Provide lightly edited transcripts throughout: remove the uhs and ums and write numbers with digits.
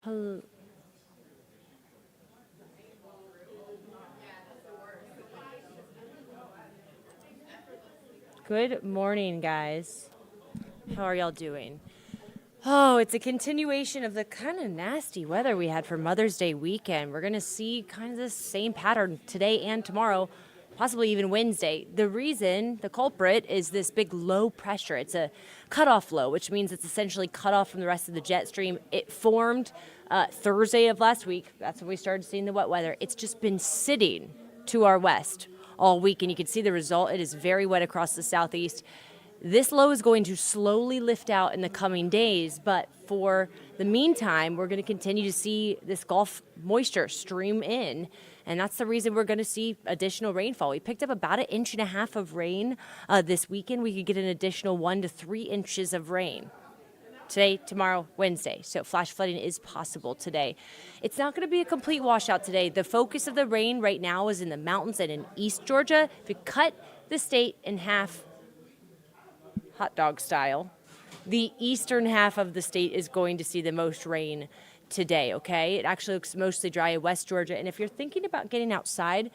Hel- Good morning, guys. How are y'all doing? Oh, it's a continuation of the kind of nasty weather we had for Mother's Day weekend. We're going to see kind of the same pattern today and tomorrow, possibly even Wednesday. The reason, the culprit, is this big low pressure. It's a cutoff low, which means it's essentially cut off from the rest of the jet stream. It formed Thursday of last week. That's when we started seeing the wet weather. It's just been sitting to our west all week, and you can see the result. It is very wet across the southeast. This low is going to slowly lift out in the coming days, but for the meantime, we're going to continue to see this Gulf moisture stream in, and that's the reason we're going to see additional rainfall. We picked up about 1.5 inches of rain this weekend. We could get an additional 1 to 3 inches of rain today, tomorrow, Wednesday. So flash flooding is possible today. It's not going to be a complete washout today. The focus of the rain right now is in the mountains and in East Georgia. If you cut the state in half, hot dog style, the eastern half of the state is going to see the most rain today, okay? It actually looks mostly dry in West Georgia. And if you're thinking about getting outside,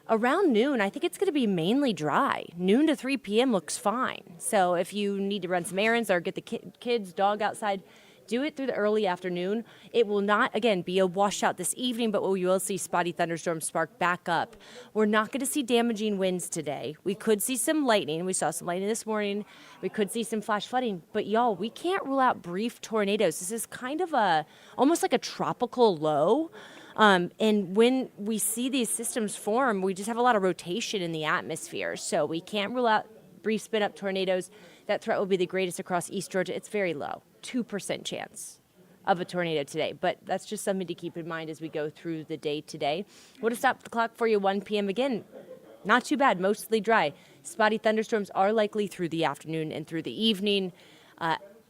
around noon, I think it's going to be mainly dry. Noon to 3 p.m. looks fine. So if you need to run some errands or get the kids, dog outside, do it through the early afternoon. It will not, again, be a washout this evening, but we will see spotty thunderstorms spark back up. We're not going to see damaging winds today. We could see some lightning. We saw some lightning this morning. We could see some flash flooding. But y'all, we can't rule out brief tornadoes. This is kind of almost like a tropical low. And when we see these systems form, we just have a lot of rotation in the atmosphere. So we can't rule out brief spin-up tornadoes. That threat will be the greatest across East Georgia. It's very low, 2% chance of a tornado today. But that's just something to keep in mind as we go through the day today. We'll just stop the clock for you 1 p.m. again. Not too bad, mostly dry. Spotty thunderstorms are likely through the afternoon and through the evening.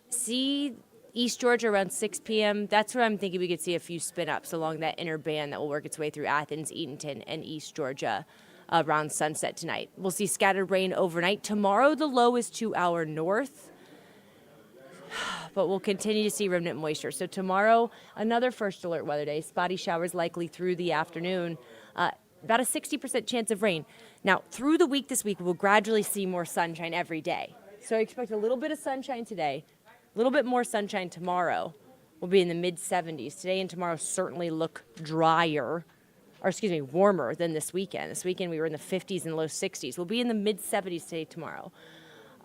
See East Georgia around 6 p.m. That's where I'm thinking we could see a few spin-ups along that inner band that will work its way through Athens, Eatonton, and East Georgia around sunset tonight. We'll see scattered rain overnight. Tomorrow, the low is to our north, but we'll continue to see remnant moisture. So tomorrow, another first alert weather day. Spotty showers likely through the afternoon. About a 60% chance of rain. Now, through the week this week, we'll gradually see more sunshine every day. So I expect a little bit of sunshine today. A little bit more sunshine tomorrow. We'll be in the mid-70s. Today and tomorrow certainly look warmer than this weekend. This weekend we were in the 50s and low 60s. We'll be in the mid-70s today, tomorrow.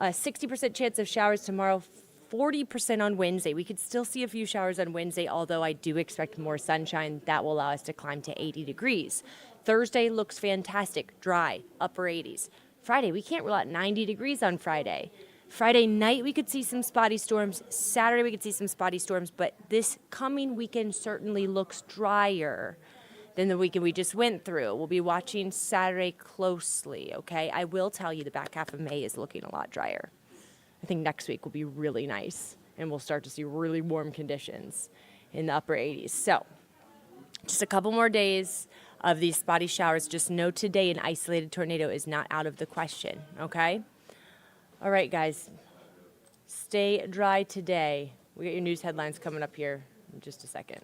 60% chance of showers tomorrow, 40% on Wednesday. We could still see a few showers on Wednesday, although I do expect more sunshine. That will allow us to climb to 80 degrees. Thursday looks fantastic, dry, upper 80s. Friday, we can't rule out 90 degrees on Friday. Friday night, we could see some spotty storms. Saturday, we could see some spotty storms, but this coming weekend certainly looks drier than the weekend we just went through. We'll be watching Saturday closely, okay? I will tell you the back half of May is looking a lot drier. I think next week will be really nice, and we'll start to see really warm conditions in the upper 80s. So, just a couple more days of these spotty showers. Just know today an isolated tornado is not out of the question, okay? All right, guys, stay dry today. We got your news headlines coming up here in just a second.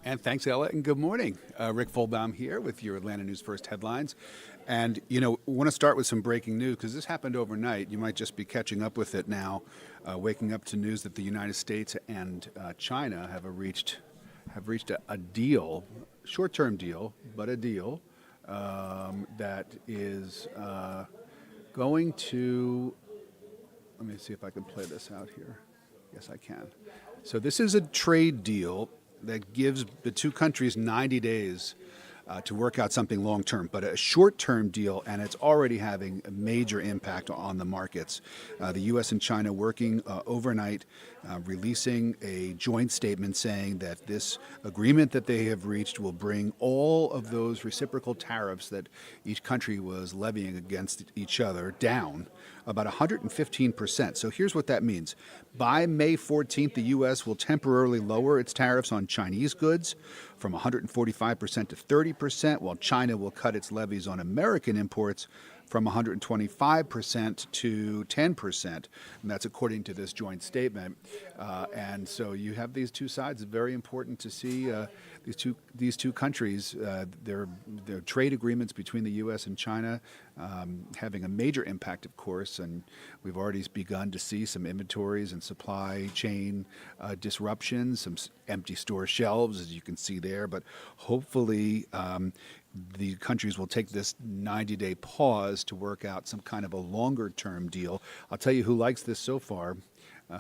And thanks, Ella, and good morning. Rick Fulbaum here with your Atlanta News First headlines. And, we want to start with some breaking news because this happened overnight. You might just be catching up with it now, waking up to news that the United States and China have reached a deal, short-term deal, but a deal that is going to, let me see if I can play this out here. Yes, I can. So this is a trade deal that gives the two countries 90 days to work out something long term, but a short term deal, and it's already having a major impact on the markets. The U.S. and China working overnight, releasing a joint statement saying that this agreement that they have reached will bring all of those reciprocal tariffs that each country was levying against each other down about 115%. So here's what that means. By May 14th, the U.S. will temporarily lower its tariffs on Chinese goods from 145% to 30%, while China will cut its levies on American imports from 125% to 10%. And that's according to this joint statement. And so you have these two sides. It's very important to see these two countries, their trade agreements between the U.S. and China having a major impact, of course, and we've already begun to see some inventories and supply chain disruptions, some empty store shelves, as you can see there, but hopefully the countries will take this 90-day pause to work out some kind of a longer-term deal. I'll tell you who likes this so far,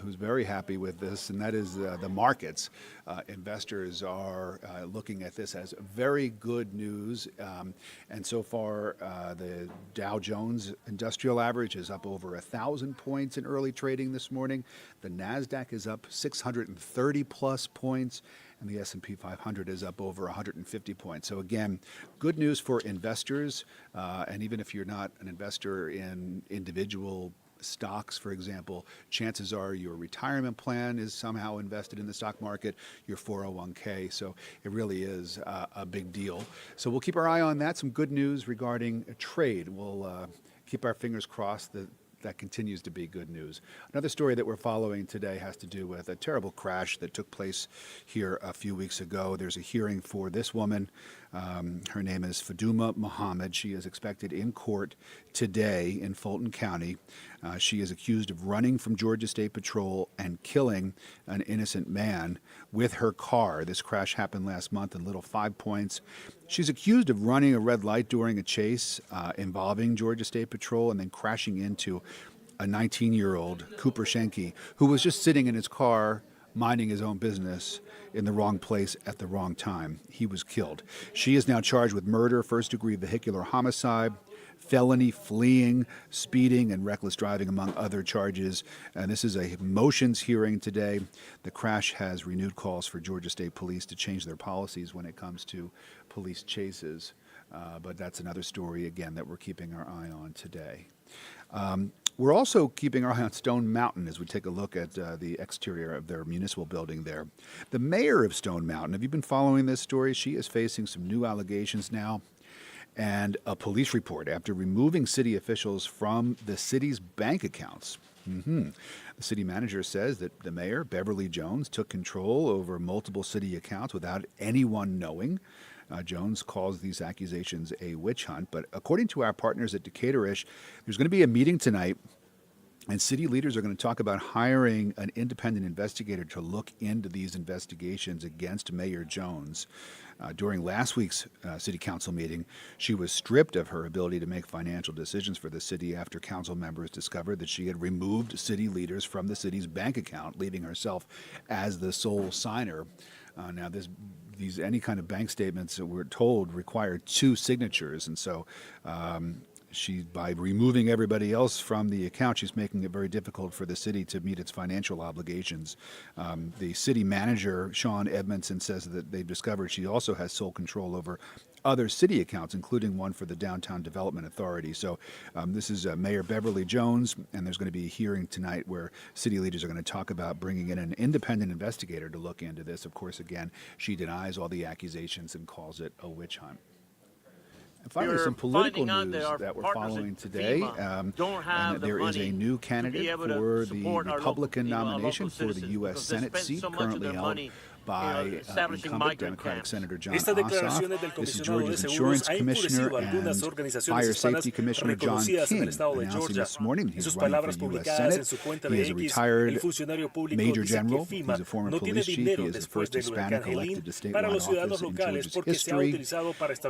who's very happy with this, and that is the markets. Investors are looking at this as very good news, and so far the Dow Jones Industrial Average is up over 1,000 points in early trading this morning. The NASDAQ is up 630 plus points, and the S&P 500 is up over 150 points. So again, good news for investors, and even if you're not an investor in individual stocks, for example, chances are your retirement plan is somehow invested in the stock market, your 401k. So it really is a big deal. So we'll keep our eye on that. Some good news regarding trade. We'll keep our fingers crossed that continues to be good news. Another story that we're following today has to do with a terrible crash that took place here a few weeks ago. There's a hearing for this woman. Her name is Faduma Muhammad. She is expected in court today in Fulton County. She is accused of running from Georgia State Patrol and killing an innocent man with her car. This crash happened last month in Little Five Points. She's accused of running a red light during a chase involving Georgia State Patrol and then crashing into a 19-year-old, Cooper Schenke, who was just sitting in his car minding his own business in the wrong place at the wrong time. He was killed. She is now charged with murder, first-degree vehicular homicide, felony, fleeing, speeding, and reckless driving, among other charges. And this is a motions hearing today. The crash has renewed calls for Georgia State Police to change their policies when it comes to police chases. But that's another story, again, that we're keeping our eye on today. We're also keeping our eye on Stone Mountain as we take a look at the exterior of their municipal building there. The mayor of Stone Mountain, have you been following this story? She is facing some new allegations now and a police report after removing city officials from the city's bank accounts. The city manager says that the mayor, Beverly Jones, took control over multiple city accounts without anyone knowing. Jones calls these accusations a witch hunt. But according to our partners at Decatur-ish, there's going to be a meeting tonight, and city leaders are going to talk about hiring an independent investigator to look into these investigations against Mayor Jones. During last week's city council meeting, she was stripped of her ability to make financial decisions for the city after council members discovered that she had removed city leaders from the city's bank account, leaving herself as the sole signer. Now, any kind of bank statements that we're told require two signatures, and so by removing everybody else from the account, she's making it very difficult for the city to meet its financial obligations. The city manager, Sean Edmondson, says that they've discovered she also has sole control over other city accounts, including one for the Downtown Development Authority. So this is Mayor Beverly Jones, and there's going to be a hearing tonight where city leaders are going to talk about bringing in an independent investigator to look into this. Of course, again, she denies all the accusations and calls it a witch hunt. And finally, some political news that we're following today. And there is a new candidate for the Republican nomination for the U.S. Senate seat, currently held by incumbent Democratic Senator John Ossoff. This is Georgia's Insurance Commissioner and Fire Safety Commissioner John King announcing this morning he's running for the U.S. Senate. He is a retired Major General. He's a former police chief. He is the first Hispanic elected to statewide office in Georgia's history.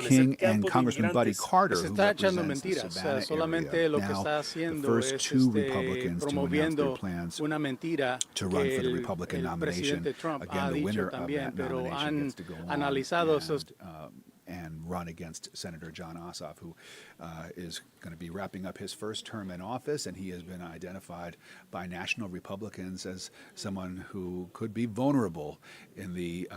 King and Congressman Buddy Carter, who represents the Savannah area, now the first two Republicans to announce their plans to run for the Republican nomination. Again, the winner of that nomination gets to go on and run against Senator John Ossoff, who is going to be wrapping up his first term in office, and he has been identified by national Republicans as someone who could be vulnerable in the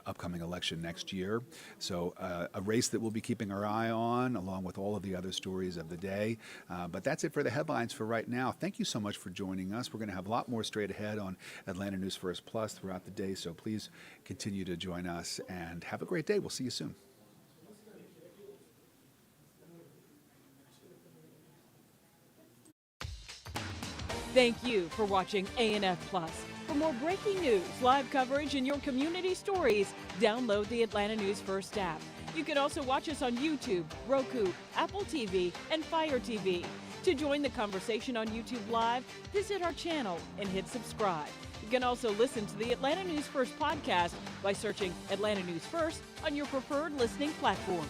upcoming election next year. So a race that we'll be keeping our eye on, along with all of the other stories of the day. But that's it for the headlines for right now. Thank you so much for joining us. We're going to have a lot more straight ahead on Atlanta News First Plus throughout the day, so please continue to join us and have a great day. We'll see you soon. Thank you for watching ANF Plus. For more breaking news, live coverage, and your community stories, download the Atlanta News First app. You can also watch us on YouTube, Roku, Apple TV, and Fire TV. To join the conversation on YouTube Live, visit our channel and hit subscribe. You can also listen to the Atlanta News First podcast by searching Atlanta News First on your preferred listening platform.